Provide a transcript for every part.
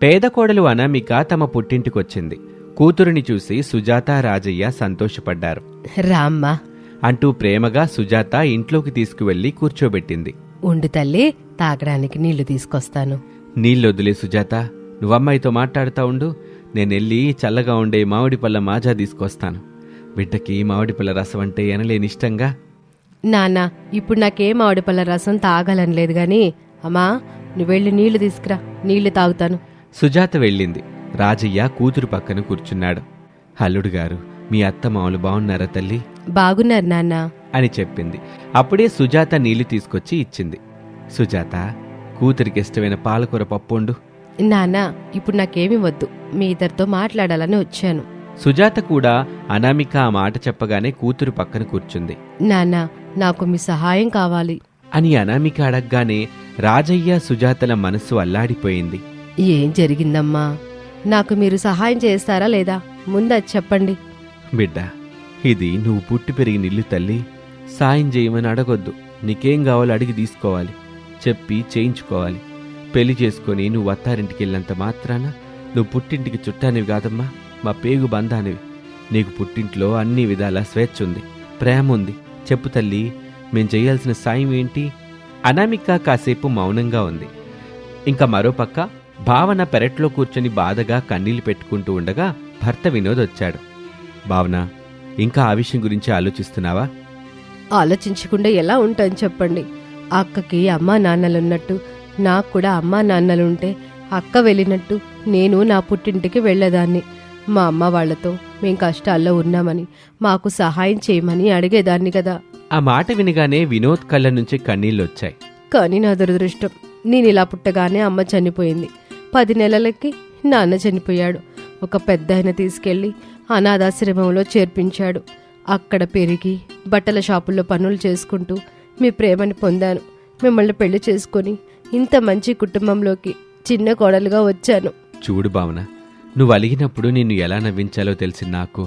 పేద కోడలు అనామిక తమ పుట్టింటికొచ్చింది. కూతురుని చూసి సుజాత, రాజయ్య సంతోషపడ్డారు. రామ్మా అంటూ ప్రేమగా సుజాత ఇంట్లోకి తీసుకువెళ్లి కూర్చోబెట్టింది. ఉండు తల్లి, తాగడానికి నీళ్లు తీసుకొస్తాను. నీళ్ళొద్దులే సుజాత, నువ్వమ్మాయితో మాట్లాడుతా ఉండు. నేనెళ్ళి చల్లగా ఉండే మామిడి పళ్ళ మాజా తీసుకొస్తాను. బిడ్డకి మామిడి పళ్ళ రసం అంటే ఎనలేనిష్టంగా. నాన్న, ఇప్పుడు నాకేం మామిడిపళ్ళ రసం తాగాలని లేదు గాని, అమ్మా నువ్వెళ్ళి నీళ్లు తీసుకురా, నీళ్లు తాగుతాను. సుజాత వెళ్ళింది. రాజయ్య కూతురు పక్కన కూర్చున్నాడు. అల్లుడు గారు, మీ అత్త మామలు బాగున్నారా తల్లి? బాగున్నారు నాన్న అని చెప్పింది. అప్పుడే సుజాత నీళ్లు తీసుకొచ్చి ఇచ్చింది. సుజాత, కూతురికి ఇష్టమైన పాలకూర పప్పు. నాన్న, ఇప్పుడు నాకేమీ వద్దు, మీ ఇద్దరితో మాట్లాడాలని వచ్చాను. సుజాత కూడా అనామిక ఆ మాట చెప్పగానే కూతురు పక్కన కూర్చుంది. నాన్న, నాకు మీ సహాయం కావాలి అని అనామిక అడగ్గానే రాజయ్య, సుజాతల మనస్సు అల్లాడిపోయింది. ఏం జరిగిందమ్మా? నాకు మీరు సహాయం చేస్తారా లేదా? ముందు చెప్పండి. బిడ్డ, ఇది నువ్వు పుట్టి పెరిగిన ఇల్లు తల్లి. సాయం చేయమని అడగొద్దు. నీకేం కావాలో అడిగి తీసుకోవాలి, చెప్పి చేయించుకోవాలి. పెళ్లి చేసుకుని నువ్వు అత్తారింటికి వెళ్ళినంత మాత్రాన నువ్వు పుట్టింటికి చుట్టానివి కాదమ్మా, మా పేగు బంధానివి. నీకు పుట్టింట్లో అన్ని విధాల స్వేచ్ఛ ఉంది, ప్రేమ ఉంది. చెప్పు తల్లి, మేం చేయాల్సిన సాయం ఏంటి? అనామిక కాసేపు మౌనంగా ఉంది. ఇంకా మరోపక్క భావన పెరట్లో కూర్చొని బాధగా కన్నీళ్లు పెట్టుకుంటూ ఉండగా భర్త వినోద్ వచ్చాడు. భావన, ఇంకా ఆ విషయం గురించి ఆలోచిస్తున్నావా? ఆలోచించకుండా ఎలా ఉంటాను చెప్పండి. అక్కకి అమ్మా నాన్నలున్నట్టు నాకు కూడా అమ్మా నాన్నలుంటే అక్క వెళ్ళినట్టు నేను నా పుట్టింటికి వెళ్లేదాన్ని. మా అమ్మ వాళ్లతో మేం కష్టాల్లో ఉన్నామని, మాకు సహాయం చేయమని అడిగేదాన్ని కదా. ఆ మాట వినగానే వినోద్ కళ్ళ నుంచి కన్నీళ్లొచ్చాయి. కానీ నా దురదృష్టం, నేనిలా పుట్టగానే అమ్మ చనిపోయింది. 10 నెలలకి నాన్న చనిపోయాడు. ఒక పెద్దాయన తీసుకెళ్లి అనాథాశ్రమంలో చేర్పించాడు. అక్కడ పెరిగి బట్టల షాపుల్లో పనులు చేసుకుంటూ మీ ప్రేమని పొందాను. మిమ్మల్ని పెళ్లి చేసుకుని ఇంత మంచి కుటుంబంలోకి చిన్న కోడలుగా వచ్చాను. చూడు భావన, నువ్వు అలిగినప్పుడు నిన్ను ఎలా నవ్వించాలో తెలిసి నాకు,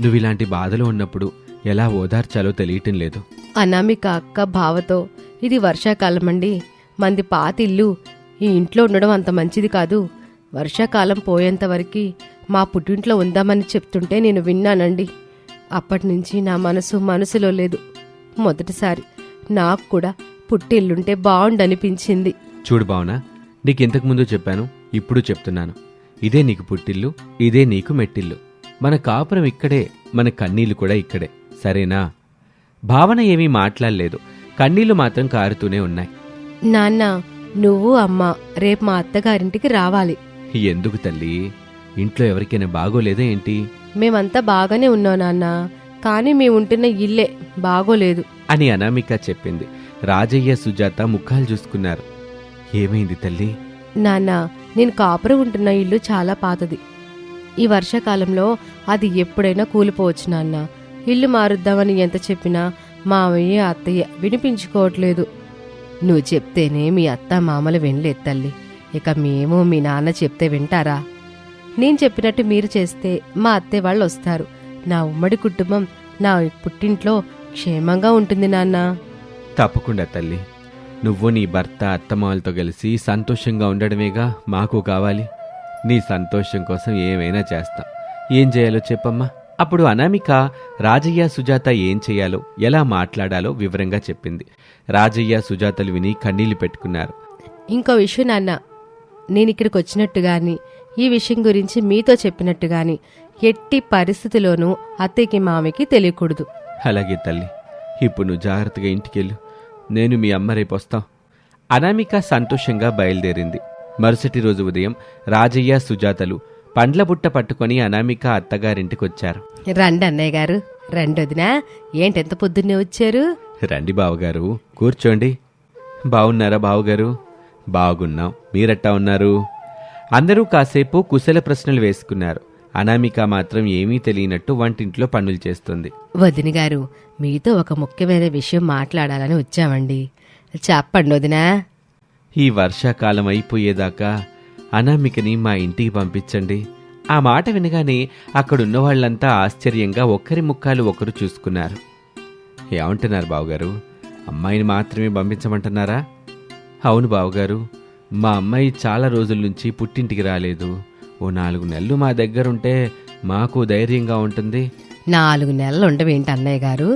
నువ్విలాంటి బాధలో ఉన్నప్పుడు ఎలా ఓదార్చాలో తెలియటం లేదు. అనామిక అక్క బావతో, ఇది వర్షాకాలమండి, మంది పాతిల్లు, ఈ ఇంట్లో ఉండడం అంత మంచిది కాదు. వర్షాకాలం పోయేంతవరకు మా పుట్టింట్లో ఉందామని చెప్తుంటే నేను విన్నానండి. అప్పటినుంచి నా మనసులో లేదు. మొదటిసారి నాకు కూడా పుట్టిల్లుంటే బాగుండనిపించింది. చూడు భావన, నీకింతకు ముందు చెప్పాను, ఇప్పుడు చెప్తున్నాను. ఇదే నీకు పుట్టిల్లు, ఇదే నీకు మెట్టిల్లు. మన కాపురం ఇక్కడే, మన కన్నీళ్లు కూడా ఇక్కడే, సరేనా? భావన ఏమీ మాట్లాడలేదు. కన్నీళ్లు మాత్రం కారుతూనే ఉన్నాయి. నాన్న, నువ్వు అమ్మ రేపు మా అత్తగారింటికి రావాలి. ఎందుకు తల్లి? ఇంట్లో ఎవరికైనా బాగోలేదా ఏంటి? మేమంతా బాగానే ఉన్నాం నాన్న, కానీ మేముంటున్న ఇల్లే బాగోలేదు అని అనామిక చెప్పింది. రాజయ్య, సుజాత ముఖాలు చూసుకున్నారు. ఏమైంది తల్లి? నాన్న, నేను కాపురం ఉంటున్న ఇల్లు చాలా పాతది. ఈ వర్షాకాలంలో అది ఎప్పుడైనా కూలిపోవచ్చు నాన్న. ఇల్లు మారుద్దామని ఎంత చెప్పినా మామయ్య, అత్తయ్య వినిపించుకోవట్లేదు. నువ్వు చెప్తేనే మీ అత్త మామలు వినలేదు తల్లి. ఇక మేము మీ నాన్న చెప్తే వింటారా? నేను చెప్పినట్టు మీరు చేస్తే మా అత్తయ్య వాళ్ళు వస్తారు. నా ఉమ్మడి కుటుంబం నా పుట్టింట్లో క్షేమంగా ఉంటుంది నాన్న. తప్పకుండా తల్లి. నువ్వు నీ భర్త, అత్తమామలతో కలిసి సంతోషంగా ఉండడమేగా మాకు కావాలి. నీ సంతోషం కోసం ఏమైనా చేస్తాం. ఏం చేయాలో చెప్పమ్మా. అప్పుడు అనామిక రాజయ్య, సుజాత ఏం చేయాలో, ఎలా మాట్లాడాలో వివరంగా చెప్పింది. రాజయ్య, సుజాతలు విని కన్నీళ్లు పెట్టుకున్నారు. ఇంకో విషయం నాన్న, నేనిక్కడికి వచ్చినట్టుగాని ఈ విషయం గురించి మీతో చెప్పినట్టుగాని ఎట్టి పరిస్థితిలోనూ అత్తయ్యకి మామయ్యకి తెలియకూడదు. అలాగే తల్లి. ఇప్పుడు నువ్వు జాగ్రత్తగా ఇంటికెళ్ళు. నేను మీ అమ్మ రేపు వస్తాం. అనామిక సంతోషంగా బయలుదేరింది. మరుసటి రోజు ఉదయం రాజయ్య, సుజాతలు పండ్ల బుట్ట పట్టుకుని అనామిక అత్తగారింటికొచ్చారు. రండి అన్నయ్య గారు, రండి వదినా. ఏంటెంత పొద్దున్నే వచ్చారు? రండి బావగారు, కూర్చోండి. బావున్నారా బావగారు? బాగున్నాం. మీరట్టా ఉన్నారు? అందరూ కాసేపు కుశల ప్రశ్నలు వేసుకున్నారు. అనామిక మాత్రం ఏమీ తెలియనట్టు వంటింట్లో పనులు చేస్తుంది. వదిన గారు, మీతో ఒక ముఖ్యమైన విషయం మాట్లాడాలని వచ్చామండి. చెప్పండి వదినా. ఈ వర్షాకాలం అయిపోయేదాకా అనామికని మా ఇంటికి పంపించండి. ఆ మాట వినగానే అక్కడున్న వాళ్ళంతా ఆశ్చర్యంగా ఒకరి ముఖాలు ఒకరు చూసుకున్నారు. ఏమంటున్నారు బావగారు? అమ్మాయిని మాత్రమే పంపించమంటున్నారా? అవును బావగారు, మా అమ్మాయి చాలా రోజుల నుంచి పుట్టింటికి రాలేదు. ఓ 4 నెలలు మా దగ్గరుంటే మాకు ధైర్యంగా ఉంటుంది. 4 నెలలు ఉండవేంటి అన్నయ్య గారు?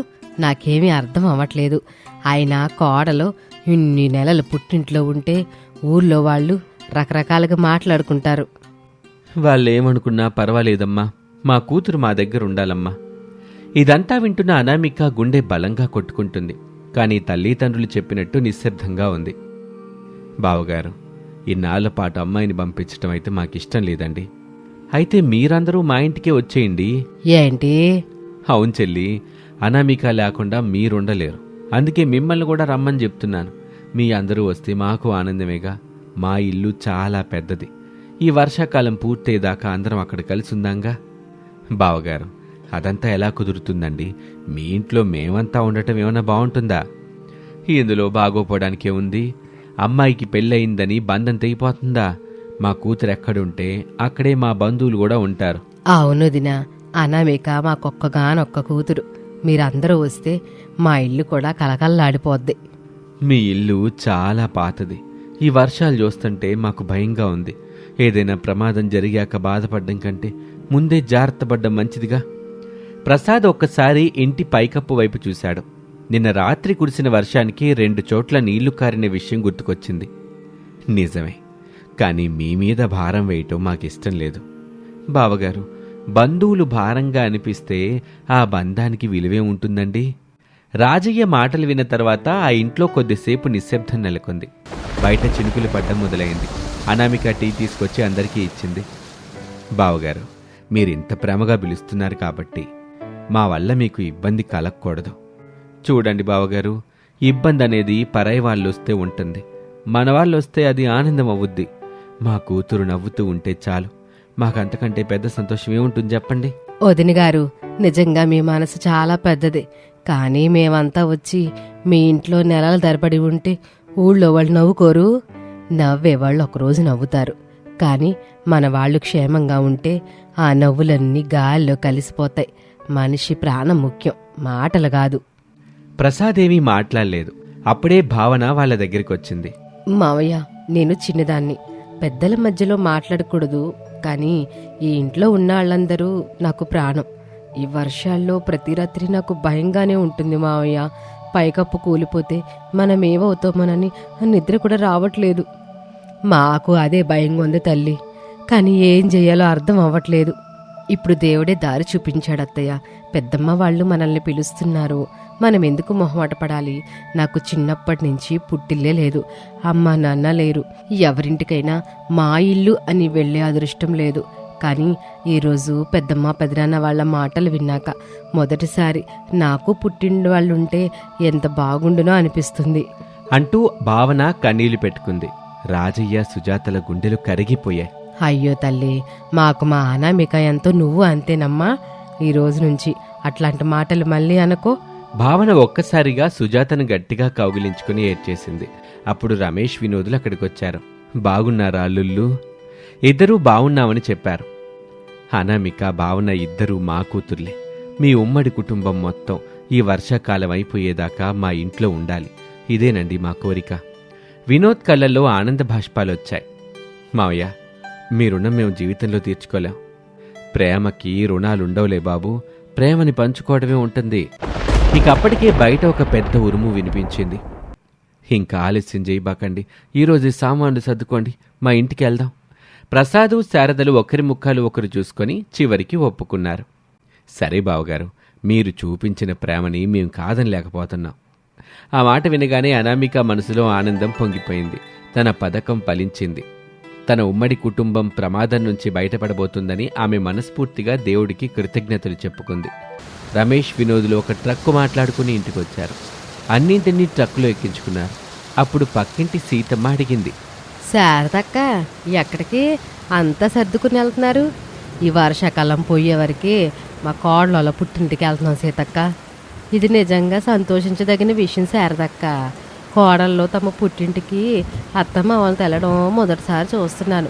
నాకేమీ అర్థం అవ్వట్లేదు. అయినా కోడలు ఇన్ని నెలలు పుట్టింట్లో ఉంటే ఊర్లో వాళ్ళు రకరకాలుగా మాట్లాడుకుంటారు. వాళ్ళేమనుకున్నా పర్వాలేదమ్మా, మా కూతురు మా దగ్గర ఉండాలమ్మా. ఇదంతా వింటున్న అనామిక గుండె బలంగా కొట్టుకుంటుంది. కానీ తల్లిదండ్రులు చెప్పినట్టు నిశ్శబ్దంగా ఉంది. బావగారు, ఇన్నాళ్ల పాటు అమ్మాయిని పంపించటం అయితే మాకిష్టం లేదండి. అయితే మీరందరూ మా ఇంటికే వచ్చేయండి. ఏంటి? అవును చెల్లి, అనామిక లేకుండా మీరుండలేరు. అందుకే మిమ్మల్ని కూడా రమ్మని చెప్తున్నాను. మీ అందరూ వస్తే మాకు ఆనందమేగా. మా ఇల్లు చాలా పెద్దది. ఈ వర్షాకాలం పూర్తయ్యేదాకా అందరం అక్కడ కలిసి ఉందాంగా. బావగారు, అదంతా ఎలా కుదురుతుందండి? మీ ఇంట్లో మేమంతా ఉండటం ఏమైనా బాగుంటుందా? ఇందులో బాగోపోవడానికే ఉంది. అమ్మాయికి పెళ్ళయిందని బంధం తెగిపోతుందా? మా కూతురు ఎక్కడుంటే అక్కడే మా బంధువులు కూడా ఉంటారు. అవును దినా, అనామిక మాకొక్కగానొక్క కూతురు. మీరందరూ వస్తే మా ఇల్లు కూడా కలకల్లాడిపోద్ది. మీ ఇల్లు చాలా పాతది. ఈ వర్షాలు చూస్తుంటే మాకు భయంగా ఉంది. ఏదైనా ప్రమాదం జరిగాక బాధపడ్డం కంటే ముందే జాగ్రత్త పడ్డం మంచిదిగా. ప్రసాద్ ఒక్కసారి ఇంటి పైకప్పు వైపు చూశాడు. నిన్న రాత్రి కురిసిన వర్షానికి 2 చోట్ల నీళ్లు కారిన విషయం గుర్తుకొచ్చింది. నిజమే, కానీ మీ మీద భారం వేయటం మాకిష్టం లేదు. బావగారు, బంధువులు భారంగా అనిపిస్తే ఆ బంధానికి విలువే ఉంటుందండి. రాజయ్య మాటలు విన్న తర్వాత ఆ ఇంట్లో కొద్దిసేపు నిశ్శబ్దం నెలకొంది. బయట చినుకులు పడ్డం మొదలైంది. అనామిక టీ తీసుకొచ్చి అందరికీ ఇచ్చింది. బావగారు, మీరింత ప్రేమగా పిలుస్తున్నారు కాబట్టి మా వల్ల మీకు ఇబ్బంది కలగకూడదు. చూడండి బావగారు, ఇబ్బంది అనేది పరాయి వాళ్ళొస్తే ఉంటుంది. మన వాళ్ళొస్తే అది ఆనందం అవుద్ది. మా కూతురు నవ్వుతూ ఉంటే చాలు. మాకంతకంటే పెద్ద సంతోషం ఏముంటుంది చెప్పండి. వదిన గారు, నిజంగా మీ మనసు చాలా పెద్దది. కానీ మేమంతా వచ్చి మీ ఇంట్లో నెలల తరబడి ఉంటే ఊళ్ళో వాళ్ళు నవ్వుకోరు. నవ్వేవాళ్ళు ఒకరోజు నవ్వుతారు. కానీ మన వాళ్ళు క్షేమంగా ఉంటే ఆ నవ్వులన్నీ గాల్లో కలిసిపోతాయి. మనిషి ప్రాణం ముఖ్యం, మాటలు కాదు. ప్రసాదేమీ మాట్లాడలేదు. అప్పుడే భావన వాళ్ళ దగ్గరికి వచ్చింది. మావయ్య, నేను చిన్నదాన్ని, పెద్దల మధ్యలో మాట్లాడకూడదు. కానీ ఈ ఇంట్లో ఉన్న వాళ్ళందరూ నాకు ప్రాణం. ఈ వర్షాల్లో ప్రతి రాత్రి నాకు భయంగానే ఉంటుంది మావయ్య. పైకప్పు కూలిపోతే మనమేమవుతామోనని నిద్ర కూడా రావట్లేదు. మాకు అదే భయంగా ఉంది తల్లి. కానీ ఏం చెయ్యాలో అర్థం అవ్వట్లేదు. ఇప్పుడు దేవుడే దారి చూపించాడు అత్తయ్య. పెద్దమ్మ వాళ్ళు మనల్ని పిలుస్తున్నారు. మనం ఎందుకు మొహమాట పడాలి? నాకు చిన్నప్పటి నుంచి పుట్టిల్లే లేదు, అమ్మ నాన్న లేరు. ఎవరింటికైనా మా ఇల్లు అని వెళ్ళే అదృష్టం లేదు. కానీ ఈరోజు పెద్దమ్మ పెదనాన్న వాళ్ళ మాటలు విన్నాక మొదటిసారి నాకు పుట్టిండు వాళ్ళుంటే ఎంత బాగుండునో అనిపిస్తుంది అంటూ భావన కన్నీళ్లు పెట్టుకుంది. రాజయ్య సుజాతల గుండెలు కరిగిపోయాయి. అయ్యో తల్లి, మాకు మా అనామిక ఎంతో, నువ్వు అంతేనమ్మా. ఈ రోజు నుంచి అట్లాంటి మాటలు మళ్ళీ అనుకో. భావన ఒక్కసారిగా సుజాతను గట్టిగా కౌగిలించుకుని ఏడ్చేసింది. అప్పుడు రమేష్, వినోదులు అక్కడికొచ్చారు. బాగున్నారా అల్లుళ్ళు? ఇద్దరూ బావున్నామని చెప్పారు. అనామిక, భావన ఇద్దరూ మా కూతుర్లే. మీ ఉమ్మడి కుటుంబం మొత్తం ఈ వర్షాకాలం అయిపోయేదాకా మా ఇంట్లో ఉండాలి. ఇదేనండి మా కోరిక. వినోద్ కళ్ళల్లో ఆనంద భాష్పాలొచ్చాయి. మావయ్య, మీ రుణం మేము జీవితంలో తీర్చుకోలేం. ప్రేమకి రుణాలుండవులే బాబు, ప్రేమని పంచుకోవడమే ఉంటుంది. ఇక అప్పటికే బయట ఒక పెద్ద ఉరుము వినిపించింది. ఇంకా ఆలస్యం చేయబాకండి, ఈరోజు సామాన్లు సర్దుకోండి, మా ఇంటికి వెళ్దాం. ప్రసాదు, శారదలు ఒకరి ముఖాలు ఒకరు చూసుకొని చివరికి ఒప్పుకున్నారు. సరే బావగారు, మీరు చూపించిన ప్రేమని మేం కాదనలేకపోతున్నాం. ఆ మాట వినగానే అనామిక మనసులో ఆనందం పొంగిపోయింది. తన పథకం ఫలించింది. తన ఉమ్మడి కుటుంబం ప్రమాదం నుంచి బయటపడబోతుందని ఆమె మనస్ఫూర్తిగా దేవుడికి కృతజ్ఞతలు చెప్పుకుంది. రమేష్, వినోదులు ఒక ట్రక్కు మాట్లాడుకుని ఇంటికొచ్చారు. అన్నింటినీ ట్రక్కులో ఎక్కించుకున్నారు. అప్పుడు పక్కింటి సీతమ్మ అడిగింది. శారదక్క, ఎక్కడికి అంతా సర్దుకుని వెళ్తున్నారు? ఈ వర్షాకాలం పోయేవరికి మా కోడలో పుట్టింటికి వెళ్తున్నాం సీతక్క. ఇది నిజంగా సంతోషించదగిన విషయం శారదక్క. కోడల్లో తమ పుట్టింటికి అత్తమ్మ వాళ్ళతో వెళ్ళడం మొదటిసారి చూస్తున్నాను.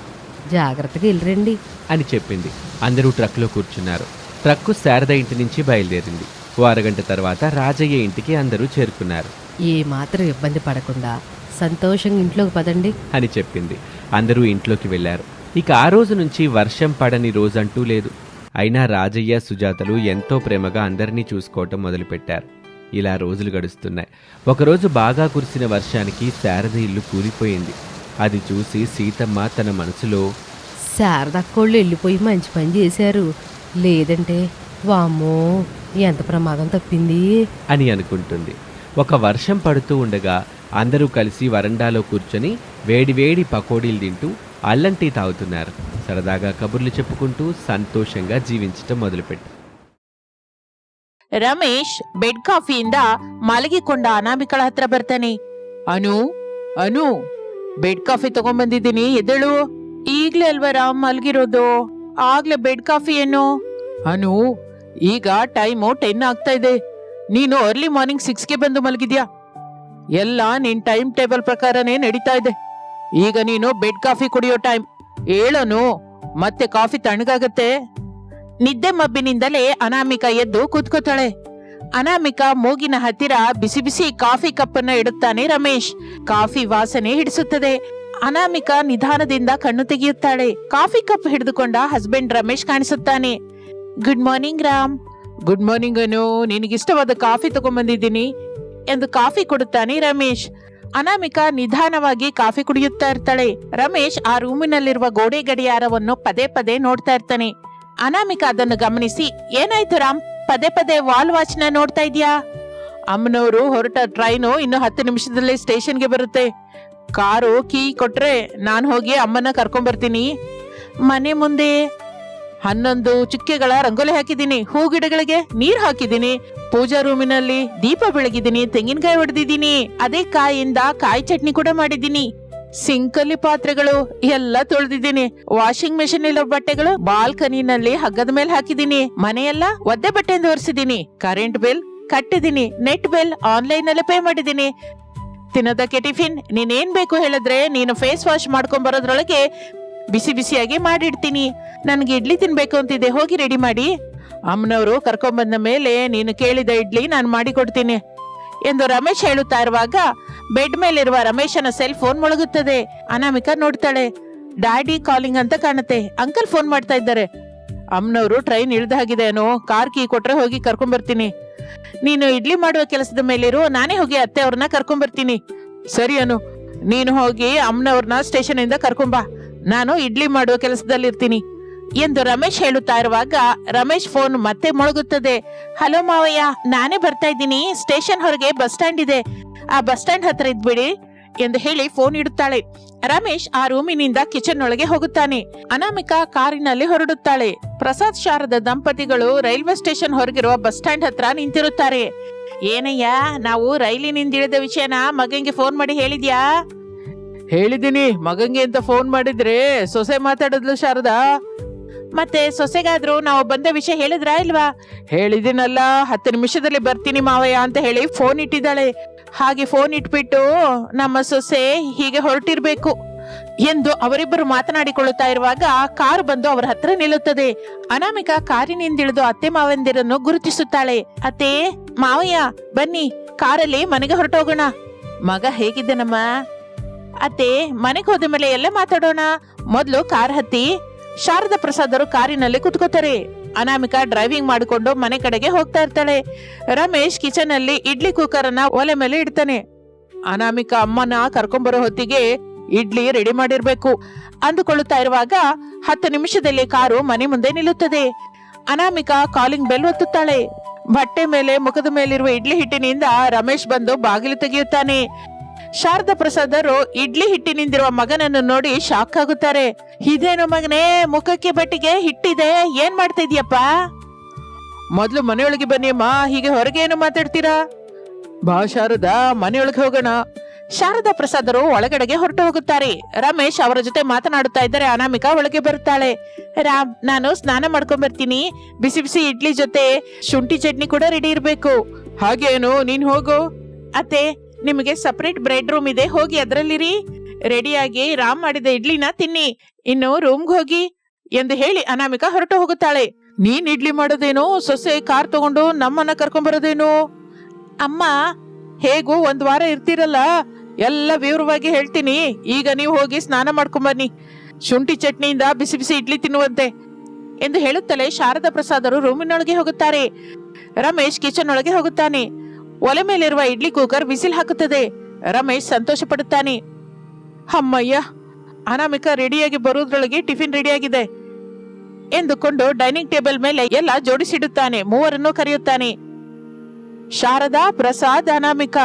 జాగ్రత్తగా వెళ్ళరండి అని చెప్పింది. అందరూ ట్రక్లో కూర్చున్నారు. ట్రక్కు శారద ఇంటి నుంచి బయలుదేరింది. ఓ అరగంట తర్వాత రాజయ్య ఇంటికి అందరూ చేరుకున్నారు. ఏ మాత్రం ఇబ్బంది పడకుండా సంతోషంగా ఇంట్లోకి పదండి. అని చెప్పింది. అందరూ ఇంట్లోకి వెళ్ళారు. ఇక ఆ రోజు నుంచి వర్షం పడని రోజంటూ లేదు. అయినా రాజయ్య సుజాతలు ఎంతో ప్రేమగా అందరినీ చూసుకోవటం మొదలుపెట్టారు. ఇలా రోజులు గడుస్తున్నాయి. ఒకరోజు బాగా కురిసిన వర్షానికి శారద ఇల్లు కూలిపోయింది. అది చూసి సీతమ్మ తన మనసులో శారదక్కోళ్ళు వెళ్ళిపోయి మంచి పని చేశారు, లేదంటే వామ్మో ఎంత ప్రమాదం తప్పింది అని అనుకుంటుంది. ఒక వర్షం పడుతూ ఉండగా అందరూ కలిసి వరండాలో కూర్చొని వేడివేడి పకోడీలు తింటూ అల్లం టీ తాగుతున్నారు. సరదాగా కబుర్లు చెప్పుకుంటూ ಸಂತೋಷంగా ಜೀವಿಂಚటం ಮೊದಲುಪೆಟ್ಟು. ರಮೇಶ್ ಬೆಡ್ ಕಾಫಿಯಿಂದ ಮಲಗಿಕೊಂಡ ಅನಾಮಿಕಳ ಹತ್ರ ಬರ್ತಾನೆ. ಅನು ಅನು ಬೆಡ್ ಕಾಫಿ ತಗೊಂಡ್ಬಂದಿದ್ದೀನಿ, ಎದ್ದೇಳು. ಈಗ್ಲೇ ಅಲ್ವಾ ರಾಮ್ ಮಲಗಿರೋದು, ಆಗ್ಲೇ ಬೆಡ್ ಕಾಫಿ ಏನು? ಅನು, ಈಗ ಟೈಮು 10 ಆಗ್ತಾ ಇದೆ. ನೀನು ಅರ್ಲಿ ಮಾರ್ನಿಂಗ್ 6ಗೆ ಬಂದು ಮಲಗಿದ್ಯಾ. ಎಲ್ಲ ನಿನ್ ಟೈಮ್ ಟೇಬಲ್ ಪ್ರಕಾರನೇ ನಡೀತಾ ಇದೆ. ಈಗ ನೀನು ಬೆಡ್ ಕಾಫಿ ಕುಡಿಯೋ ಟೈಮ್. ಹೇಳನು, ಮತ್ತೆ ಕಾಫಿ ತಣ್ಣಗಾಗತ್ತೆ. ನಿದ್ದೆ ಮಬ್ಬಿನಿಂದಲೇ ಅನಾಮಿಕಾ ಎದ್ದು ಕೂತ್ಕೋತಾಳೆ. ಅನಾಮಿಕಾ ಮೂಗಿನ ಹತ್ತಿರ ಬಿಸಿ ಬಿಸಿ ಕಾಫಿ ಕಪ್ಪನ್ನ ಇಡುತ್ತಾನೆ ರಮೇಶ್. ಕಾಫಿ ವಾಸನೆ ಹಿಡಿಸುತ್ತದೆ. ಅನಾಮಿಕಾ ನಿಧಾನದಿಂದ ಕಣ್ಣು ತೆಗೆಯುತ್ತಾಳೆ. ಕಾಫಿ ಕಪ್ ಹಿಡಿದುಕೊಂಡ ಹಸ್ಬೆಂಡ್ ರಮೇಶ್ ಕಾಣಿಸುತ್ತಾನೆ. Good morning Ram. Good morning Anu, ನಿನಗಿಷ್ಟವಾದ ಕಾಫಿ ತಗೊಂಡ್ಬಂದಿದ್ದೀನಿ ಎಂದು ಕಾಫಿ ಕೊಡುತ್ತಾನೆ ರಮೇಶ್. ಅನಾಮಿಕಾ ನಿಧಾನವಾಗಿ ಕಾಫಿ ಕುಡಿಯುತ್ತಾ ಇರ್ತಾಳೆ. ರಮೇಶ್ ಆ ರೂಮಿನಲ್ಲಿರುವ ಗೋಡೆ ಗಡಿಯಾರವನ್ನು ಪದೇ ಪದೇ ನೋಡ್ತಾ ಇರ್ತಾನೆ. ಅನಾಮಿಕಾ ಅದನ್ನು ಗಮನಿಸಿ, ಏನಾಯ್ತು ರಾಮ್, ಪದೇ ಪದೇ ವಾಲ್ ವಾಚ್ ನ ನೋಡ್ತಾ ಇದ್ಯಾ? ಅಮ್ಮನವರು ಹೊರಟ ಟ್ರೈನು ಇನ್ನು 10 ನಿಮಿಷದಲ್ಲಿ ಸ್ಟೇಷನ್ಗೆ ಬರುತ್ತೆ. ಕಾರು ಕೀ ಕೊಟ್ರೆ ನಾನು ಹೋಗಿ ಅಮ್ಮನ ಕರ್ಕೊಂಡ್ ಬರ್ತೀನಿ. ಮನೆ ಮುಂದೆ 11 ಚುಕ್ಕೆಗಳ ರಂಗೋಲಿ ಹಾಕಿದ್ದೀನಿ, ಹೂ ಗಿಡಗಳಿಗೆ ನೀರ್ ಹಾಕಿದ್ದೀನಿ, ಪೂಜಾ ರೂಮಿನಲ್ಲಿ ದೀಪ ಬೆಳಗಿದ್ದೀನಿ, ತೆಂಗಿನಕಾಯಿ ಹೊಡೆದಿದ್ದೀನಿ, ಅದೇ ಕಾಯಿಂದ ಕಾಯಿ ಚಟ್ನಿ ಕೂಡ ಮಾಡಿದ್ದೀನಿ. ಸಿಂಕಲ್ಲಿ ಪಾತ್ರೆಗಳು ಎಲ್ಲ ತೊಳೆದಿದ್ದೀನಿ. ವಾಷಿಂಗ್ ಮೆಷಿನ್ ಇರೋ ಬಟ್ಟೆಗಳು ಬಾಲ್ಕನಿನಲ್ಲಿ ಹಗ್ಗದ ಮೇಲೆ ಹಾಕಿದ್ದೀನಿ. ಮನೆಯೆಲ್ಲ ಒದ್ದೆ ಬಟ್ಟೆಯಿಂದ ಒರೆಸಿದ್ದೀನಿ. ಕರೆಂಟ್ ಬಿಲ್ ಕಟ್ಟಿದ್ದೀನಿ. ನೆಟ್ ಬಿಲ್ ಆನ್ಲೈನ್ ನಲ್ಲಿ ಪೇ ಮಾಡಿದ್ದೀನಿ. ತಿನ್ನೋದಕ್ಕೆ ಟಿಫಿನ್ ನೀನೇನ್ ಬೇಕು ಹೇಳಿದ್ರೆ ನೀನು ಫೇಸ್ ವಾಶ್ ಮಾಡ್ಕೊಂಡ್ ಬರೋದ್ರೊಳಗೆ ಬಿಸಿ ಬಿಸಿಯಾಗಿ ಮಾಡಿಡ್ತೀನಿ. ನನ್ಗೆ ಇಡ್ಲಿ ತಿನ್ಬೇಕು ಅಂತಿದೆ, ಹೋಗಿ ರೆಡಿ ಮಾಡಿ. ಅಮ್ಮನವರು ಕರ್ಕೊಂಡ್ ಬಂದ ಮೇಲೆ ನೀನು ಕೇಳಿದ ಇಡ್ಲಿ ನಾನು ಮಾಡಿಕೊಡ್ತೀನಿ ಎಂದು ರಮೇಶ್ ಹೇಳುತ್ತಾ ಇರುವಾಗ ಬೆಡ್ ಮೇಲಿರುವ ರಮೇಶನ ಸೆಲ್ ಫೋನ್ ಮೊಳಗುತ್ತದೆ. ಅನಾಮಿಕಾ ನೋಡ್ತಾಳೆ. ಡ್ಯಾಡಿ ಕಾಲಿಂಗ್ ಅಂತ ಕಾಣುತ್ತೆ. ಅಂಕಲ್ ಫೋನ್ ಮಾಡ್ತಾ ಇದ್ದಾರೆ. ಅಮ್ಮನವರು ಟ್ರೈನ್ ಇಳ್ದ ಹಾಗಿದೆ ಅನು, ಕಾರ್ ಕೀ ಕೊಟ್ರೆ ಹೋಗಿ ಕರ್ಕೊಂಡ್ ಬರ್ತೀನಿ. ನೀನು ಇಡ್ಲಿ ಮಾಡುವ ಕೆಲಸದ ಮೇಲಿರು, ನಾನೇ ಹೋಗಿ ಅತ್ತೆ ಅವ್ರನ್ನ ಕರ್ಕೊಂಡ್ ಬರ್ತೀನಿ. ಸರಿ ಅನು, ನೀನು ಹೋಗಿ ಅಮ್ಮನವ್ರನ್ನ ಸ್ಟೇಷನ್ ಇಂದ ಕರ್ಕೊಂಬಾ, ನಾನು ಇಡ್ಲಿ ಮಾಡುವ ಕೆಲಸದಲ್ಲಿ ಇರ್ತೀನಿ ಎಂದು ರಮೇಶ್ ಹೇಳುತ್ತಾ ಇರುವಾಗ ರಮೇಶ್ ಫೋನ್ ಮತ್ತೆ ಮೊಳಗುತ್ತದೆ. ಹಲೋ ಮಾವಯ್ಯ, ನಾನೇ ಬರ್ತಾ ಇದ್ದೀನಿ. ಸ್ಟೇಷನ್ ಹೊರಗೆ ಬಸ್ ಸ್ಟ್ಯಾಂಡ್ ಇದೆ, ಆ ಬಸ್ ಸ್ಟ್ಯಾಂಡ್ ಹತ್ರ ಇದ್ಬಿಡಿ ಎಂದು ಹೇಳಿ ಫೋನ್ ಇಡುತ್ತಾಳೆ. ರಮೇಶ್ ಆ ರೂಮಿನಿಂದ ಕಿಚನ್ ಒಳಗೆ ಹೋಗುತ್ತಾನೆ. ಅನಾಮಿಕಾ ಕಾರಿನಲ್ಲಿ ಹೊರಡುತ್ತಾಳೆ. ಪ್ರಸಾದ್ ಶಾರದ ದಂಪತಿಗಳು ರೈಲ್ವೆ ಸ್ಟೇಷನ್ ಹೊರಗಿರುವ ಬಸ್ ಸ್ಟ್ಯಾಂಡ್ ಹತ್ರ ನಿಂತಿರುತ್ತಾರೆ. ಏನಯ್ಯ, ನಾವು ರೈಲಿನಿಂದ ಇಳಿದ ವಿಷಯನ ಮಗಂಗೆ ಫೋನ್ ಮಾಡಿ ಹೇಳಿದ್ಯಾ? ಹೇಳಿದ್ದೀನಿ, ಮಗಂಗೆ ಅಂತ ಫೋನ್ ಮಾಡಿದ್ರೆ ಸೊಸೆ ಮಾತಾಡಿದ್ಲು ಶಾರದಾ. ಮತ್ತೆ ಸೊಸೆಗಾದ್ರು ನಾವು ಬಂದ ವಿಷಯ ಹೇಳಿದ್ರಾ ಇಲ್ವಾ? ಹೇಳಿದಿನಲ್ಲ, 10 ನಿಮಿಷದಲ್ಲಿ ಬರ್ತೀನಿ ಮಾವಯ್ಯ ಅಂತ ಹೇಳಿ ಫೋನ್ ಇಟ್ಟಿದ್ದಾಳೆ. ಹಾಗೆ ಫೋನ್ ಇಟ್ಬಿಟ್ಟು ನಮ್ಮ ಸೊಸೆ ಹೀಗೆ ಹೊರಟಿರ್ಬೇಕು ಎಂದು ಅವರಿಬ್ಬರು ಮಾತನಾಡಿಕೊಳ್ಳುತ್ತಾ ಇರುವಾಗ ಕಾರು ಬಂದು ಅವರ ಹತ್ರ ನಿಲ್ಲುತ್ತದೆ. ಅನಾಮಿಕಾ ಕಾರಿನಿಂದಿಳಿದು ಅತ್ತೆ ಮಾವಂದಿರನ್ನು ಗುರುತಿಸುತ್ತಾಳೆ. ಅತ್ತೆ, ಮಾವಯ್ಯ ಬನ್ನಿ, ಕಾರಲ್ಲಿ ಮನೆಗೆ ಹೊರಟೋಗೋಣ. ಮಗ ಹೇಗಿದ್ದನಮ್ಮ? ಅತ್ತೆ, ಮನೆಗೆ ಹೋದ ಮೇಲೆ ಎಲ್ಲ ಮಾತಾಡೋಣ, ಮೊದಲು ಕಾರ್ ಹತ್ತಿ. ಶಾರದಾ ಪ್ರಸಾದರು ಕಾರಿನಲ್ಲಿ ಕುತ್ಕೋತಾರೆ. ಅನಾಮಿಕಾ ಡ್ರೈವಿಂಗ್ ಮಾಡಿಕೊಂಡು ಮನೆ ಕಡೆಗೆ ಹೋಗ್ತಾ ಇರ್ತಾಳೆ. ರಮೇಶ್ ಕಿಚನ್ ಅಲ್ಲಿ ಇಡ್ಲಿ ಕುಕ್ಕರ್ ಅನ್ನ ಒಲೆ ಮೇಲೆ ಇಡ್ತಾನೆ. ಅನಾಮಿಕಾ ಅಮ್ಮನ ಕರ್ಕೊಂಡ್ಬರೋ ಹೊತ್ತಿಗೆ ಇಡ್ಲಿ ರೆಡಿ ಮಾಡಿರ್ಬೇಕು ಅಂದುಕೊಳ್ಳುತ್ತಾ ಇರುವಾಗ 10 ನಿಮಿಷದಲ್ಲಿ ಕಾರು ಮನೆ ಮುಂದೆ ನಿಲ್ಲುತ್ತದೆ. ಅನಾಮಿಕಾ ಕಾಲಿಂಗ್ ಬೆಲ್ ಒತ್ತುತ್ತಾಳೆ. ಬಟ್ಟೆ ಮೇಲೆ ಮುಖದ ಮೇಲಿರುವ ಇಡ್ಲಿ ಹಿಟ್ಟಿನಿಂದ ರಮೇಶ್ ಬಂದು ಬಾಗಿಲು ತೆಗೆಯುತ್ತಾನೆ. ಶಾರದಾ ಪ್ರಸಾದರು ಇಡ್ಲಿ ಹಿಟ್ಟಿನಿಂದಿರುವ ಮಗನನ್ನು ನೋಡಿ ಶಾಕ್ ಆಗುತ್ತಾರೆ. ಇದೇನು ಮಗನೇ, ಮುಖಕ್ಕೆ ಬಟ್ಟಿಗೆ ಹಿಟ್ಟಿದೆ, ಏನ್ ಮಾಡ್ತಾ ಇದೀಯಪ್ಪ? ಮೊದ್ಲು ಮನೆಯೊಳಗೆ ಬನ್ನಿ ಅಮ್ಮ, ಹೀಗೆ ಹೊರಗೆ ಏನು ಮಾತಾಡ್ತೀರಾ? ಬಾ ಶಾರದಾ, ಮನೆಯೊಳಗೆ ಹೋಗೋಣ. ಶಾರದಾ ಪ್ರಸಾದರು ಒಳಗಡೆಗೆ ಹೊರಟು ಹೋಗುತ್ತಾರೆ. ರಮೇಶ್ ಅವರ ಜೊತೆ ಮಾತನಾಡುತ್ತಾ ಇದ್ದರೆ ಅನಾಮಿಕಾ ಒಳಗೆ ಬರುತ್ತಾಳೆ. ರಾಮ್, ನಾನು ಸ್ನಾನ ಮಾಡ್ಕೊಂಡ್ ಬರ್ತೀನಿ. ಬಿಸಿ ಬಿಸಿ ಇಡ್ಲಿ ಜೊತೆ ಶುಂಠಿ ಚಟ್ನಿ ಕೂಡ ರೆಡಿ ಇರ್ಬೇಕು. ಹಾಗೇನು, ನೀನ್ ಹೋಗು. ಅತ್ತೆ, ನಿಮಗೆ ಸಪರೇಟ್ ಬ್ರೆಡ್ ರೂಮ್ ಇದೆ, ಹೋಗಿ ಅದರಲ್ಲಿರಿ. ರೆಡಿಯಾಗಿ ರಾಮ್ ಮಾಡಿದ ಇಡ್ಲಿನ ತಿನ್ನಿ, ಇನ್ನು ರೂಮ್ಗೆ ಹೋಗಿ ಎಂದು ಹೇಳಿ ಅನಾಮಿಕಾ ಹೊರಟು ಹೋಗುತ್ತಾಳೆ. ನೀನ್ ಇಡ್ಲಿ ಮಾಡೋದೇನು, ಸೊಸೆ ಕಾರ್ ತಗೊಂಡು ನಮ್ಮನ್ನ ಕರ್ಕೊಂಡ್ ಬರೋದೇನು? ಅಮ್ಮ, ಹೇಗೂ 1 ವಾರ ಇರ್ತಿರಲ್ಲ, ಎಲ್ಲ ವಿವರವಾಗಿ ಹೇಳ್ತೀನಿ. ಈಗ ನೀವು ಹೋಗಿ ಸ್ನಾನ ಮಾಡ್ಕೊಂಬನ್ನಿ, ಶುಂಠಿ ಚಟ್ನಿಯಿಂದ ಬಿಸಿ ಬಿಸಿ ಇಡ್ಲಿ ತಿನ್ನುವಂತೆ ಎಂದು ಹೇಳುತ್ತಲೇ ಶಾರದಾ ಪ್ರಸಾದರು ರೂಮಿನೊಳಗೆ ಹೋಗುತ್ತಾರೆ. ರಮೇಶ್ ಕಿಚನ್ ಒಳಗೆ ಹೋಗುತ್ತಾನೆ. ಒಲೆ ಮೇಲಿರುವ ಇಡ್ಲಿ ಕುಕ್ಕರ್ ವಿಸಿಲ್ ಹಾಕುತ್ತದೆ. ರಮೇಶ್ ಸಂತೋಷ ಪಡುತ್ತಾನೆ. ಅಮ್ಮಯ್ಯ, ಅನಾಮಿಕ ರೆಡಿಯಾಗಿ ಬರುವುದ್ರೊಳಗೆ ಟಿಫಿನ್ ರೆಡಿಯಾಗಿದೆ ಎಂದುಕೊಂಡು ಡೈನಿಂಗ್ ಟೇಬಲ್ ಮೇಲೆ ಎಲ್ಲ ಜೋಡಿಸಿಡುತ್ತಾನೆ. ಮೂವರನ್ನು ಕರೆಯುತ್ತಾನೆ. ಶಾರದಾ, ಪ್ರಸಾದ್, ಅನಾಮಿಕ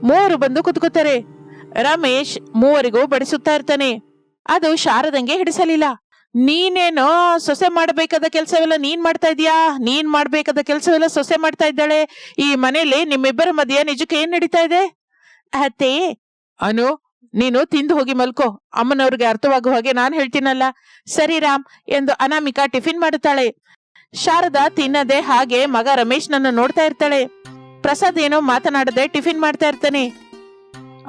ಮೂವರು ಬಂದು ಕುತ್ಕೋತಾರೆ. ರಮೇಶ್ ಮೂವರಿಗೂ ಬಡಿಸುತ್ತಾ ಇರ್ತಾನೆ. ಅದು ಶಾರದಂಗೆ ಹಿಡಿಸಲಿಲ್ಲ. ನೀನೇನೋ ಸೊಸೆ ಮಾಡಬೇಕಾದ ಕೆಲಸವೆಲ್ಲ ನೀನ್ ಮಾಡ್ತಾ ಇದೀಯಾ, ನೀನ್ ಮಾಡ್ಬೇಕಾದ ಕೆಲಸವೆಲ್ಲ ಸೊಸೆ ಮಾಡ್ತಾ ಇದ್ದಾಳೆ. ಈ ಮನೆಯಲ್ಲಿ ನಿಮ್ಮಿಬ್ಬರ ಮಧ್ಯೆ ನಿಜಕ್ಕೆ ಏನ್ ನಡೀತಾ ಇದೆ? ಅತ್ತೆ, ಅನು, ನೀನು ತಿಂದು ಹೋಗಿ ಮಲ್ಕೋ. ಅಮ್ಮನವ್ರಿಗೆ ಅರ್ಥವಾಗುವ ಹಾಗೆ ನಾನು ಹೇಳ್ತೀನಲ್ಲ. ಸರಿ ರಾಮ್ ಎಂದು ಅನಾಮಿಕಾ ಟಿಫಿನ್ ಮಾಡುತ್ತಾಳೆ. ಶಾರದಾ ತಿನ್ನದೆ ಹಾಗೆ ಮಗ ರಮೇಶ್ ನನ್ನ ನೋಡ್ತಾ ಇರ್ತಾಳೆ. ಪ್ರಸಾದ್ ಏನೋ ಮಾತನಾಡದೆ ಟಿಫಿನ್ ಮಾಡ್ತಾ ಇರ್ತಾನೆ.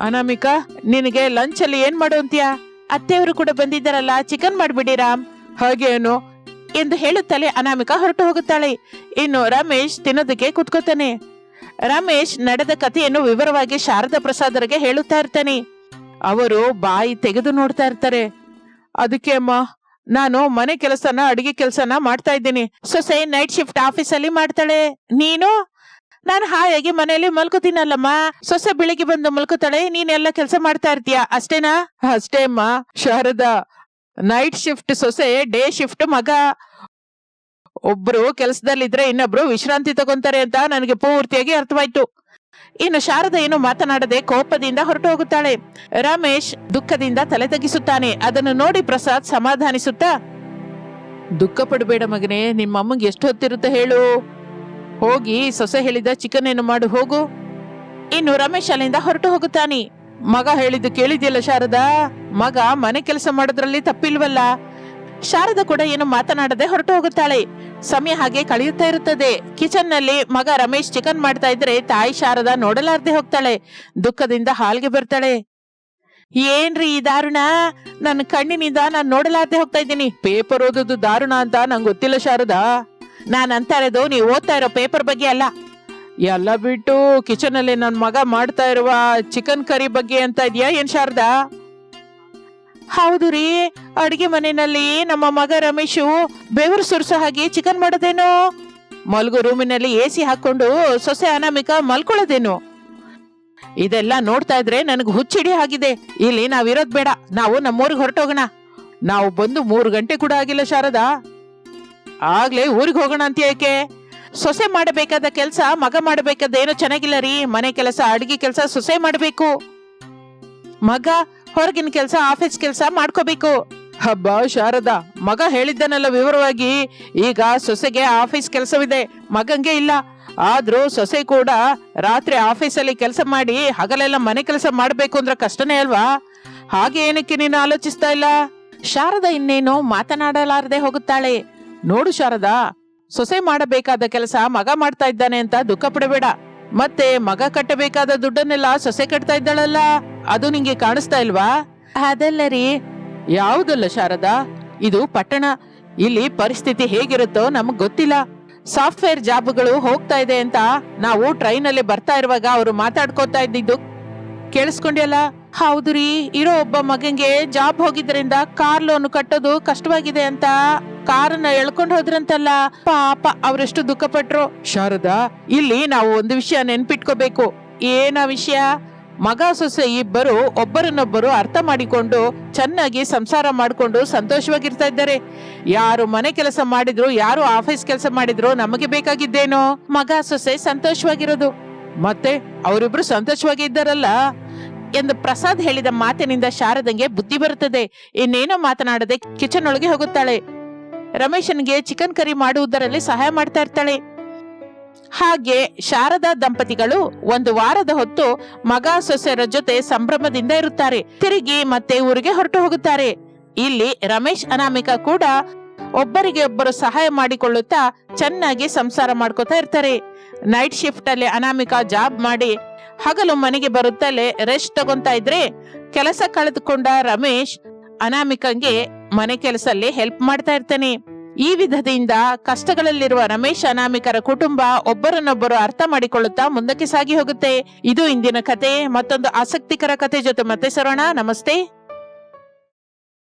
ಅನಾಮಿಕಾ, ನಿನಗೆ ಲಂಚ್ ಅಲ್ಲಿ ಏನ್ ಮಾಡು ಅಂತೀಯಾ? ಅತ್ತೆಯವರು ಕೂಡ ಬಂದಿದ್ದಾರಲ್ಲ, ಚಿಕನ್ ಮಾಡ್ಬಿಡಿ ರಾಮ್. ಹಾಗೆ ಏನು ಎಂದು ಹೇಳುತ್ತಲೇ ಅನಾಮಿಕಾ ಹೊರಟು ಹೋಗುತ್ತಾಳೆ. ಇನ್ನು ರಮೇಶ್ ತಿನ್ನೋದಕ್ಕೆ ಕುತ್ಕೋತಾನೆ. ರಮೇಶ್ ನಡೆದ ಕಥೆಯನ್ನು ವಿವರವಾಗಿ ಶಾರದಾ ಪ್ರಸಾದರಿಗೆ ಹೇಳುತ್ತಾ ಇರ್ತಾನೆ. ಅವರು ಬಾಯಿ ತೆಗೆದು ನೋಡ್ತಾ ಇರ್ತಾರೆ. ಅದಕ್ಕೆ ಅಮ್ಮ, ನಾನು ಮನೆ ಕೆಲಸನ ಅಡಿಗೆ ಕೆಲಸನ ಮಾಡ್ತಾ ಇದ್ದೀನಿ. ಸೊಸೆ ನೈಟ್ ಶಿಫ್ಟ್ ಆಫೀಸಲ್ಲಿ ಮಾಡ್ತಾಳೆ. ನೀನು? ನಾನು ಹಾಯಾಗಿ ಮನೆಯಲ್ಲಿ ಮಲ್ಕೋತೀನಲ್ಲಮ್ಮ. ಸೊಸೆ ಬೆಳಿಗ್ಗೆ ಬಂದು ಮಲ್ಕೋತಾಳೆ, ನೀನೆಲ್ಲ ಕೆಲಸ ಮಾಡ್ತಾ ಇರ್ತೀಯ, ಅಷ್ಟೇನಾ? ಅಷ್ಟೇ ಅಮ್ಮ. ಶಾರದಾ, ನೈಟ್ ಶಿಫ್ಟ್ ಸೊಸೆ, ಡೇ ಶಿಫ್ಟ್ ಮಗ. ಒಬ್ರು ಕೆಲಸದಲ್ಲಿದ್ರೆ ಇನ್ನೊಬ್ರು ವಿಶ್ರಾಂತಿ ತಗೊಂತಾರೆ ಅಂತ ನನಗೆ ಪೂರ್ತಿಯಾಗಿ ಅರ್ಥವಾಯ್ತು. ಇನ್ನು ಶಾರದಾ ಏನು ಮಾತನಾಡದೆ ಕೋಪದಿಂದ ಹೊರಟು ಹೋಗುತ್ತಾಳೆ. ರಮೇಶ್ ದುಃಖದಿಂದ ತಲೆ ತಗ್ಗಿಸುತ್ತಾನೆ. ಅದನ್ನು ನೋಡಿ ಪ್ರಸಾದ್ ಸಮಾಧಾನಿಸುತ್ತಾ, ದುಃಖ ಪಡಬೇಡ ಮಗನೇ, ನಿಮ್ಮ ಅಮ್ಮಂಗೆ ಎಷ್ಟು ಹೊತ್ತಿರುತ್ತೆ ಹೇಳು. ಹೋಗಿ ಸೊಸೆ ಹೇಳಿದ ಚಿಕನ್ ಏನು ಮಾಡು, ಹೋಗು. ಇನ್ನು ರಮೇಶ್ ಅಲ್ಲಿಂದ ಹೊರಟು ಹೋಗುತ್ತಾನೆ. ಮಗ ಹೇಳಿದ್ದು ಕೇಳಿದ್ಯಲ್ಲ ಶಾರದಾ, ಮಗ ಮನೆ ಕೆಲಸ ಮಾಡೋದ್ರಲ್ಲಿ ತಪ್ಪಿಲ್ವಲ್ಲ. ಶಾರದಾ ಕೂಡ ಏನು ಮಾತನಾಡದೆ ಹೊರಟು ಹೋಗುತ್ತಾಳೆ. ಸಮಯ ಹಾಗೆ ಕಳೆಯುತ್ತಾ ಇರುತ್ತದೆ. ಕಿಚನ್ ನಲ್ಲಿ ಮಗ ರಮೇಶ್ ಚಿಕನ್ ಮಾಡ್ತಾ ಇದ್ರೆ ತಾಯಿ ಶಾರದಾ ನೋಡಲಾರ್ದೆ ಹೋಗ್ತಾಳೆ. ದುಃಖದಿಂದ ಹಾಲ್ಗೆ ಬರ್ತಾಳೆ. ಏನ್ರಿ ಈ ದಾರುಣ? ನನ್ನ ಕಣ್ಣಿನಿಂದ ನಾನು ನೋಡಲಾರ್ದೆ ಹೋಗ್ತಾ ಇದ್ದೀನಿ. ಪೇಪರ್ ಓದೋದು ದಾರುಣ ಅಂತ ನಂಗೆ ಗೊತ್ತಿಲ್ಲ ಶಾರದಾ. ನಾನ್ ಅಂತ ಇರೋದು ನೀವು ಓದ್ತಾ ಇರೋ ಪೇಪರ್ ಬಗ್ಗೆ ಅಲ್ಲ. ಎಲ್ಲ ಬಿಟ್ಟು ಕಿಚನ್ ಅಲ್ಲಿ ನನ್ ಮಗ ಮಾಡ್ತಾ ಇರುವ ಚಿಕನ್ ಕರಿ ಬಗ್ಗೆ ಅಂತ ಇದೆಯಾ ಏನ್ ಶಾರದಾ? ಹೌದು ರೀ, ಅಡಿಗೆ ಮನೆಯಲ್ಲಿ ನಮ್ಮ ಮಗ ರಮೇಶು ಬೆವರು ಸುರ್ಸೋ ಹಾಗೆ ಚಿಕನ್ ಮಾಡೋದೇನೋ. ಮಲ್ಗು ರೂಮಿನಲ್ಲಿ AC ಹಾಕೊಂಡು ಸೊಸೆ ಅನಾಮಿಕಾ ಮಲ್ಕೊಳ್ಳೋದೇನು? ಇದೆಲ್ಲ ನೋಡ್ತಾ ಇದ್ರೆ ನನಗೆ ಹುಚ್ಚಿಡಿ ಆಗಿದೆ. ಇಲ್ಲಿ ನಾವಿರೋದ್ ಬೇಡ, ನಾವು ನಮ್ಮೂರಿಗೆ ಹೊರಟೋಗೋಣ. ನಾವು ಬಂದು 3 ಗಂಟೆ ಕೂಡ ಆಗಿಲ್ಲ ಶಾರದಾ. ಆಗ್ಲೇ ಊರಿಗೆ ಹೋಗೋಣ ಅಂತ ಏಕೆ? ಸೊಸೆ ಮಾಡಬೇಕಾದ ಕೆಲಸ ಮಗ ಮಾಡಬೇಕಾದ ಏನೋ ಚೆನ್ನಾಗಿಲ್ಲ ರೀ. ಮನೆ ಕೆಲಸ, ಅಡಿಗೆ ಕೆಲಸ ಸೊಸೆ ಮಾಡಬೇಕು. ಮಗ ಹೊರಗಿನ ಕೆಲಸ, ಆಫೀಸ್ ಕೆಲಸ ಮಾಡ್ಕೋಬೇಕು. ಹಬ್ಬ ಶಾರದಾ, ಮಗ ಹೇಳಿದ್ದನಲ್ಲ ವಿವರವಾಗಿ. ಈಗ ಸೊಸೆಗೆ ಆಫೀಸ್ ಕೆಲಸವಿದೆ, ಮಗಂಗೆ ಇಲ್ಲ. ಆದ್ರೂ ಸೊಸೆ ಕೂಡ ರಾತ್ರಿ ಆಫೀಸಲ್ಲಿ ಕೆಲಸ ಮಾಡಿ ಹಗಲೆಲ್ಲ ಮನೆ ಕೆಲಸ ಮಾಡ್ಬೇಕು ಅಂದ್ರೆ ಕಷ್ಟನೇ ಅಲ್ವಾ? ಹಾಗೆ ಏನಕ್ಕೆ ನೀನು ಆಲೋಚಿಸ್ತಾ ಇಲ್ಲ? ಶಾರದಾ ಇನ್ನೇನೋ ಮಾತನಾಡಲಾರದೆ ಹೋಗುತ್ತಾಳೆ. ನೋಡು ಶಾರದಾ, ಸೊಸೆ ಮಾಡಬೇಕಾದ ಕೆಲಸ ಮಗ ಮಾಡ್ತಾ ಇದ್ದಾನೆ ಅಂತ ದುಃಖ ಪಡಬೇಡ. ಮತ್ತೆ ಮಗ ಕಟ್ಟಬೇಕಾದ ದುಡ್ಡನ್ನೆಲ್ಲ ಸೊಸೆ ಕಟ್ತಾ ಇದ್ದಾಳಲ್ಲ, ಅದು ನಿಂಗೆ ಕಾಣಿಸ್ತಾ ಇಲ್ವಾ? ಅದಲ್ಲ ರೀ. ಯಾವುದಲ್ಲ ಶಾರದಾ, ಇದು ಪಟ್ಟಣ. ಇಲ್ಲಿ ಪರಿಸ್ಥಿತಿ ಹೇಗಿರುತ್ತೋ ನಮಗ್ ಗೊತ್ತಿಲ್ಲ. ಸಾಫ್ಟ್ವೇರ್ ಜಾಬ್ಗಳು ಹೋಗ್ತಾ ಇದೆ ಅಂತ ನಾವು ಟ್ರೈನ್ ಅಲ್ಲಿ ಬರ್ತಾ ಇರುವಾಗ ಅವರು ಮಾತಾಡ್ಕೋತಾ ಇದ್ದಿದ್ದು ಕೇಳಿಸ್ಕೊಂಡ್ಯಲ್ಲ? ಹೌದು ರೀ, ಇರೋ ಒಬ್ಬ ಮಗಂಗೆ ಜಾಬ್ ಹೋಗಿದ್ರಿಂದ ಕಾರ್ ಲೋನ್ ಕಟ್ಟೋದು ಕಷ್ಟವಾಗಿದೆ ಅಂತ ಕಾರನ್ನ ಎಳ್ಕೊಂಡು ಹೋದ್ರಂತಲ್ಲ. ಪಾಪ ಅವರೆಷ್ಟು ದುಃಖ ಪಟ್ರು. ಶಾರದಾ, ಇಲ್ಲಿ ನಾವು ಒಂದು ವಿಷಯ ನೆನ್ಪಿಟ್ಕೋಬೇಕು. ಏನ ವಿಷಯ? ಮಗ ಸೊಸೆ ಇಬ್ಬರು ಒಬ್ಬರನ್ನೊಬ್ಬರು ಅರ್ಥ ಮಾಡಿಕೊಂಡು ಚೆನ್ನಾಗಿ ಸಂಸಾರ ಮಾಡಿಕೊಂಡು ಸಂತೋಷವಾಗಿರ್ತಾ ಇದ್ದಾರೆ. ಯಾರು ಮನೆ ಕೆಲಸ ಮಾಡಿದ್ರು, ಯಾರು ಆಫೀಸ್ ಕೆಲಸ ಮಾಡಿದ್ರು ನಮಗೆ ಬೇಕಾಗಿದ್ದೇನೋ ಮಗ ಸೊಸೆ ಸಂತೋಷವಾಗಿರೋದು. ಮತ್ತೆ ಅವರಿಬ್ರು ಸಂತೋಷವಾಗಿ ಇದ್ದಾರಲ್ಲ ಎಂದು ಪ್ರಸಾದ್ ಹೇಳಿದ ಮಾತಿನಿಂದ ಶಾರದಂಗೆ ಬುದ್ಧಿ ಬರುತ್ತದೆ. ಇನ್ನೇನೋ ಮಾತನಾಡದೆ ಕಿಚನ್ ಒಳಗೆ ಹೋಗುತ್ತಾಳೆ. ರಮೇಶನ್ಗೆ ಚಿಕನ್ ಕರಿ ಮಾಡುವುದರಲ್ಲಿ ಸಹಾಯ ಮಾಡ್ತಾ ಇರ್ತಾಳೆ. ಹಾಗೆ ಶಾರದಾ ದಂಪತಿಗಳು 1 ವಾರದ ಹೊತ್ತು ಮಗ ಸೊಸೆಯರ ಜೊತೆ ಸಂಭ್ರಮದಿಂದ ಇರುತ್ತಾರೆ. ತಿರುಗಿ ಮತ್ತೆ ಊರಿಗೆ ಹೊರಟು ಹೋಗುತ್ತಾರೆ. ಇಲ್ಲಿ ರಮೇಶ್ ಅನಾಮಿಕಾ ಕೂಡ ಒಬ್ಬರಿಗೆ ಒಬ್ಬರು ಸಹಾಯ ಮಾಡಿಕೊಳ್ಳುತ್ತಾ ಚೆನ್ನಾಗಿ ಸಂಸಾರ ಮಾಡ್ಕೋತಾ ಇರ್ತಾರೆ. ನೈಟ್ ಶಿಫ್ಟ್ ಅಲ್ಲಿ ಅನಾಮಿಕಾ ಜಾಬ್ ಮಾಡಿ ಹಗಲು ಮನೆಗೆ ಬರುತ್ತಲೇ ರೆಸ್ಟ್ ತಗೊಂತಾ ಇದ್ರೆ, ಕೆಲಸ ಕಳೆದುಕೊಂಡ ರಮೇಶ್ ಅನಾಮಿಕಂಗೆ ಮನೆ ಕೆಲಸಲ್ಲಿ ಹೆಲ್ಪ್ ಮಾಡ್ತಾ ಇರ್ತಾನೆ. ಈ ವಿಧದಿಂದ ಕಷ್ಟಗಳಲ್ಲಿರುವ ರಮೇಶ್ ಅನಾಮಿಕರ ಕುಟುಂಬ ಒಬ್ಬರನ್ನೊಬ್ಬರು ಅರ್ಥ ಮಾಡಿಕೊಳ್ಳುತ್ತಾ ಮುಂದಕ್ಕೆ ಸಾಗಿ ಹೋಗುತ್ತೆ. ಇದು ಇಂದಿನ ಕತೆ. ಮತ್ತೊಂದು ಆಸಕ್ತಿಕರ ಕತೆ ಜೊತೆ ಮತ್ತೆ ಸೇರೋಣ. ನಮಸ್ತೆ.